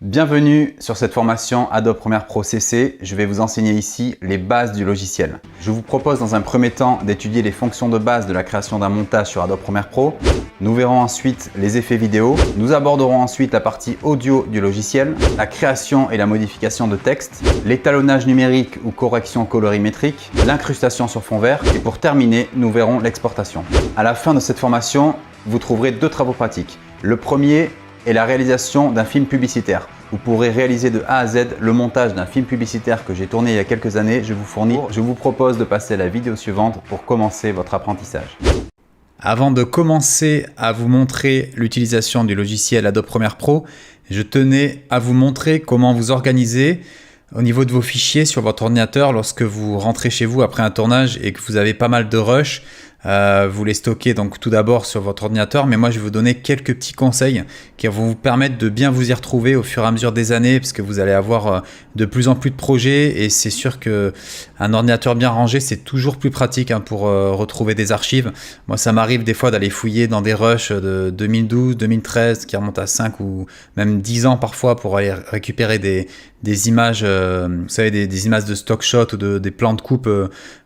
Bienvenue sur cette formation Adobe Premiere Pro CC. Je vais vous enseigner ici les bases du logiciel. Je vous propose dans un premier temps d'étudier les fonctions de base de la création d'un montage sur Adobe Premiere Pro. Nous verrons ensuite les effets vidéo. Nous aborderons ensuite la partie audio du logiciel, la création et la modification de texte, l'étalonnage numérique ou correction colorimétrique, l'incrustation sur fond vert et pour terminer, nous verrons l'exportation. À la fin de cette formation, vous trouverez deux travaux pratiques. Le premier est la réalisation d'un film publicitaire. Vous pourrez réaliser de A à Z le montage d'un film publicitaire que j'ai tourné il y a quelques années. Je vous propose de passer à la vidéo suivante pour commencer votre apprentissage. Avant de commencer à vous montrer l'utilisation du logiciel Adobe Premiere Pro, je tenais à vous montrer comment vous organiser au niveau de vos fichiers sur votre ordinateur lorsque vous rentrez chez vous après un tournage et que vous avez pas mal de rush. Vous les stockez donc tout d'abord sur votre ordinateur, mais moi je vais vous donner quelques petits conseils qui vont vous permettre de bien vous y retrouver au fur et à mesure des années, parce que vous allez avoir de plus en plus de projets et c'est sûr qu'un ordinateur bien rangé c'est toujours plus pratique pour retrouver des archives. Moi ça m'arrive des fois d'aller fouiller dans des rushs de 2012, 2013 qui remontent à 5 ou même 10 ans parfois pour aller récupérer des images, vous savez, des images de stock shot ou des plans de coupe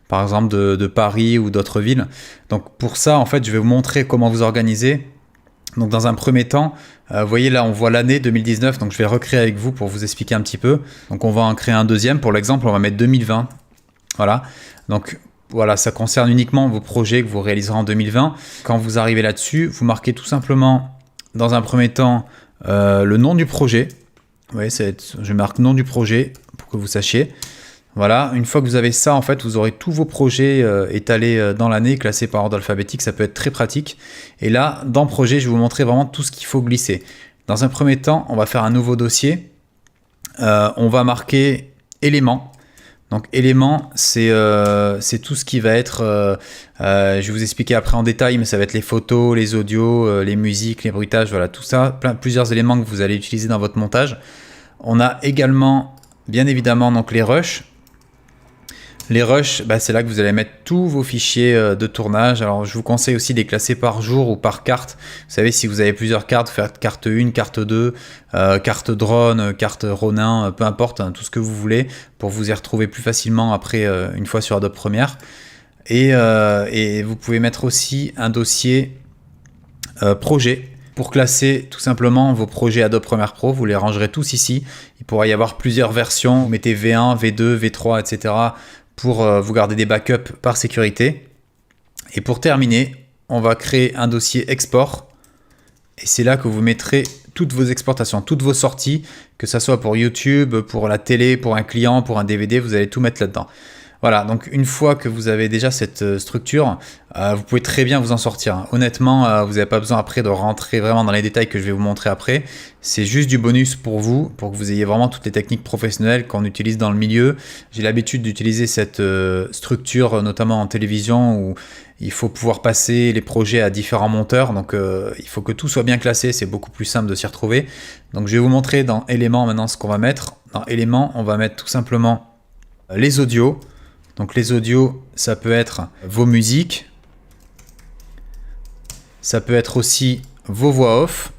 par exemple de Paris ou d'autres villes. Donc pour ça, en fait, je vais vous montrer comment vous organiser. Donc dans un premier temps, vous voyez là, on voit l'année 2019, donc je vais recréer avec vous pour vous expliquer un petit peu. Donc on va en créer un deuxième. Pour l'exemple, on va mettre 2020. Voilà. Donc voilà, ça concerne uniquement vos projets que vous réaliserez en 2020. Quand vous arrivez là-dessus, vous marquez tout simplement, dans un premier temps, le nom du projet. Vous voyez, je marque nom du projet pour que vous sachiez. Voilà, une fois que vous avez ça, en fait, vous aurez tous vos projets étalés dans l'année, classés par ordre alphabétique, ça peut être très pratique. Et là, dans projet, je vais vous montrer vraiment tout ce qu'il faut glisser. Dans un premier temps, on va faire un nouveau dossier. On va marquer éléments. Donc éléments, c'est tout ce qui va être, je vais vous expliquer après en détail, mais ça va être les photos, les audios, les musiques, les bruitages, voilà, tout ça, plusieurs éléments que vous allez utiliser dans votre montage. On a également, bien évidemment, donc les rushs. Les rushs, c'est là que vous allez mettre tous vos fichiers de tournage. Alors, je vous conseille aussi de les classer par jour ou par carte. Vous savez, si vous avez plusieurs cartes, faire carte 1, carte 2, carte drone, carte Ronin, peu importe, tout ce que vous voulez, pour vous y retrouver plus facilement après, une fois sur Adobe Premiere. Et vous pouvez mettre aussi un dossier projet pour classer tout simplement vos projets Adobe Premiere Pro. Vous les rangerez tous ici. Il pourra y avoir plusieurs versions. Vous mettez V1, V2, V3, etc. pour vous garder des backups par sécurité. Et pour terminer, on va créer un dossier export. Et c'est là que vous mettrez toutes vos exportations, toutes vos sorties, que ce soit pour YouTube, pour la télé, pour un client, pour un DVD, vous allez tout mettre là-dedans. Voilà, donc une fois que vous avez déjà cette structure, vous pouvez très bien vous en sortir. Honnêtement, vous n'avez pas besoin après de rentrer vraiment dans les détails que je vais vous montrer après. C'est juste du bonus pour vous, pour que vous ayez vraiment toutes les techniques professionnelles qu'on utilise dans le milieu. J'ai l'habitude d'utiliser cette structure, notamment en télévision, où il faut pouvoir passer les projets à différents monteurs. Donc il faut que tout soit bien classé, c'est beaucoup plus simple de s'y retrouver. Donc je vais vous montrer dans éléments maintenant ce qu'on va mettre. Dans éléments, on va mettre tout simplement les audios. Donc les audios, ça peut être vos musiques, ça peut être aussi vos voix off,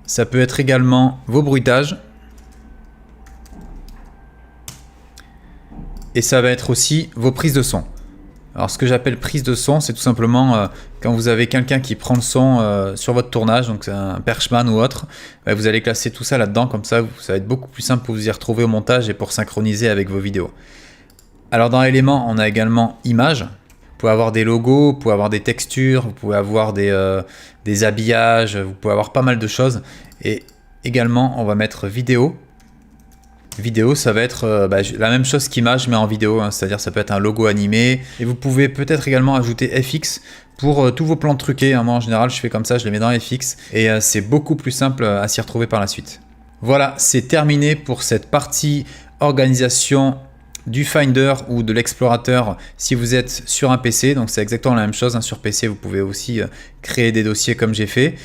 ça peut être également vos bruitages, et ça va être aussi vos prises de son. Alors ce que j'appelle prise de son, c'est tout simplement quand vous avez quelqu'un qui prend le son sur votre tournage, donc c'est un perchman ou autre, vous allez classer tout ça là-dedans, comme ça va être beaucoup plus simple pour vous y retrouver au montage et pour synchroniser avec vos vidéos. Alors dans éléments, on a également images. Vous pouvez avoir des logos, vous pouvez avoir des textures, vous pouvez avoir des habillages, vous pouvez avoir pas mal de choses. Et également, on va mettre vidéo. Vidéo, ça va être la même chose qu'image mais en vidéo, c'est-à-dire ça peut être un logo animé. Et vous pouvez peut-être également ajouter FX pour tous vos plans truqués. Moi en général je fais comme ça, je les mets dans FX et c'est beaucoup plus simple à s'y retrouver par la suite. Voilà, c'est terminé pour cette partie organisation du Finder ou de l'explorateur si vous êtes sur un PC. Donc c'est exactement la même chose, sur PC vous pouvez aussi créer des dossiers comme j'ai fait.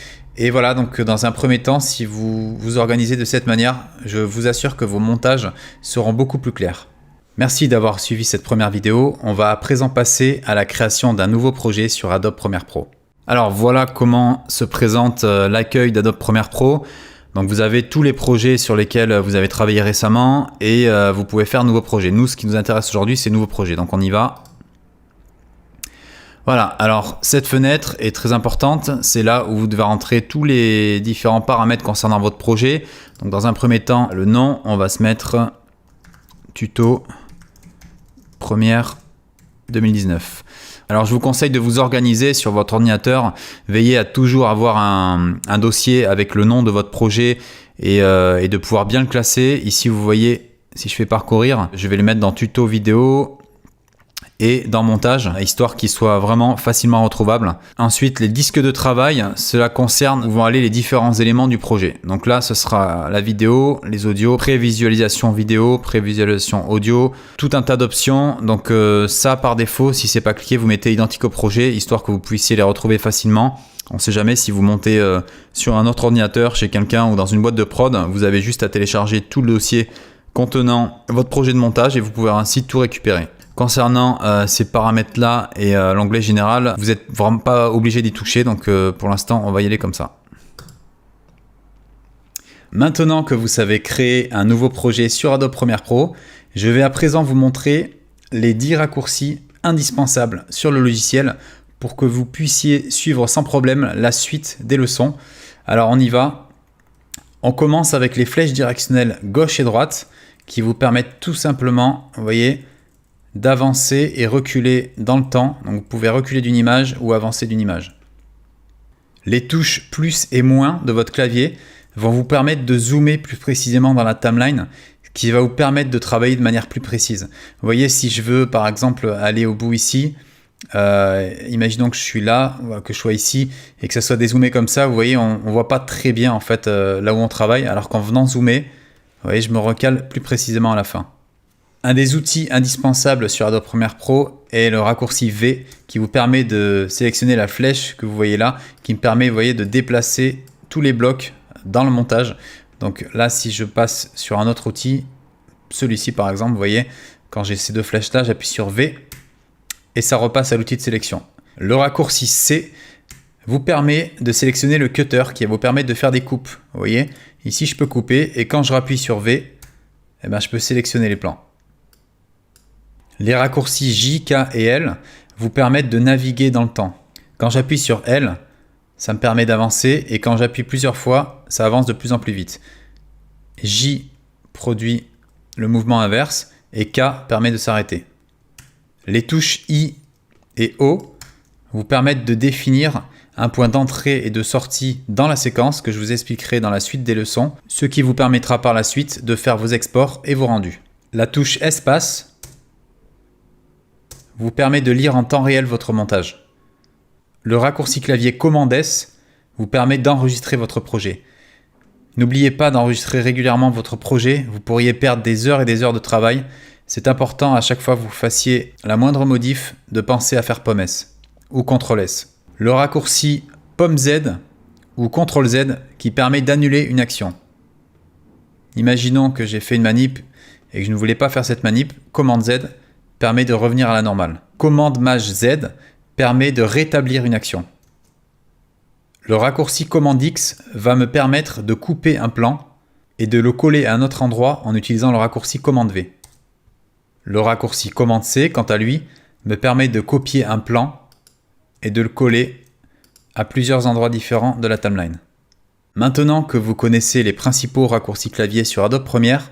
Et voilà, donc dans un premier temps, si vous vous organisez de cette manière, je vous assure que vos montages seront beaucoup plus clairs. Merci d'avoir suivi cette première vidéo. On va à présent passer à la création d'un nouveau projet sur Adobe Premiere Pro. Alors voilà comment se présente l'accueil d'Adobe Premiere Pro. Donc vous avez tous les projets sur lesquels vous avez travaillé récemment et vous pouvez faire nouveaux projets. Nous, ce qui nous intéresse aujourd'hui, c'est nouveaux projets. Donc on y va. Voilà, alors cette fenêtre est très importante. C'est là où vous devez rentrer tous les différents paramètres concernant votre projet. Donc dans un premier temps, le nom, on va se mettre tuto Premiere 2019. Alors je vous conseille de vous organiser sur votre ordinateur. Veillez à toujours avoir un dossier avec le nom de votre projet et de pouvoir bien le classer. Ici vous voyez, si je fais parcourir, je vais le mettre dans tuto vidéo et dans montage, histoire qu'il soit vraiment facilement retrouvable. Ensuite, les disques de travail, cela concerne où vont aller les différents éléments du projet. Donc là, ce sera la vidéo, les audios, prévisualisation vidéo, prévisualisation audio, tout un tas d'options. Donc ça, par défaut, si c'est pas cliqué, vous mettez identique au projet, histoire que vous puissiez les retrouver facilement. On ne sait jamais si vous montez sur un autre ordinateur chez quelqu'un ou dans une boîte de prod, vous avez juste à télécharger tout le dossier contenant votre projet de montage et vous pouvez ainsi tout récupérer. Concernant ces paramètres-là et l'onglet général, vous n'êtes vraiment pas obligé d'y toucher, donc pour l'instant, on va y aller comme ça. Maintenant que vous savez créer un nouveau projet sur Adobe Premiere Pro, je vais à présent vous montrer les 10 raccourcis indispensables sur le logiciel pour que vous puissiez suivre sans problème la suite des leçons. Alors on y va. On commence avec les flèches directionnelles gauche et droite qui vous permettent tout simplement, vous voyez, d'avancer et reculer dans le temps. Donc vous pouvez reculer d'une image ou avancer d'une image. Les touches plus et moins de votre clavier vont vous permettre de zoomer plus précisément dans la timeline, ce qui va vous permettre de travailler de manière plus précise. Vous voyez, si je veux par exemple aller au bout ici, imaginons que je suis là, que je sois ici et que ça soit dézoomé comme ça, vous voyez, on voit pas très bien en fait là où on travaille, alors qu'en venant zoomer, vous voyez, je me recale plus précisément à la fin. Un des outils indispensables sur Adobe Premiere Pro est le raccourci V qui vous permet de sélectionner la flèche que vous voyez là, qui me permet, vous voyez, de déplacer tous les blocs dans le montage. Donc là, si je passe sur un autre outil, celui-ci par exemple, vous voyez, quand j'ai ces deux flèches là, j'appuie sur V et ça repasse à l'outil de sélection. Le raccourci C vous permet de sélectionner le cutter qui va vous permettre de faire des coupes. Vous voyez, ici je peux couper et quand je rappuie sur V, eh ben, je peux sélectionner les plans. Les raccourcis J, K et L vous permettent de naviguer dans le temps. Quand j'appuie sur L, ça me permet d'avancer et quand j'appuie plusieurs fois, ça avance de plus en plus vite. J produit le mouvement inverse et K permet de s'arrêter. Les touches I et O vous permettent de définir un point d'entrée et de sortie dans la séquence que je vous expliquerai dans la suite des leçons, ce qui vous permettra par la suite de faire vos exports et vos rendus. La touche Espace vous permet de lire en temps réel votre montage. Le raccourci clavier Commande S vous permet d'enregistrer votre projet. N'oubliez pas d'enregistrer régulièrement votre projet, vous pourriez perdre des heures et des heures de travail. C'est important à chaque fois que vous fassiez la moindre modif de penser à faire Pomme S ou CTRL S. Le raccourci Pomme Z ou CTRL Z qui permet d'annuler une action. Imaginons que j'ai fait une manip et que je ne voulais pas faire cette manip, Commande Z permet de revenir à la normale. Commande Maj Z permet de rétablir une action. Le raccourci Commande X va me permettre de couper un plan et de le coller à un autre endroit en utilisant le raccourci Commande V. Le raccourci Commande C, quant à lui, me permet de copier un plan et de le coller à plusieurs endroits différents de la timeline. Maintenant que vous connaissez les principaux raccourcis clavier sur Adobe Premiere,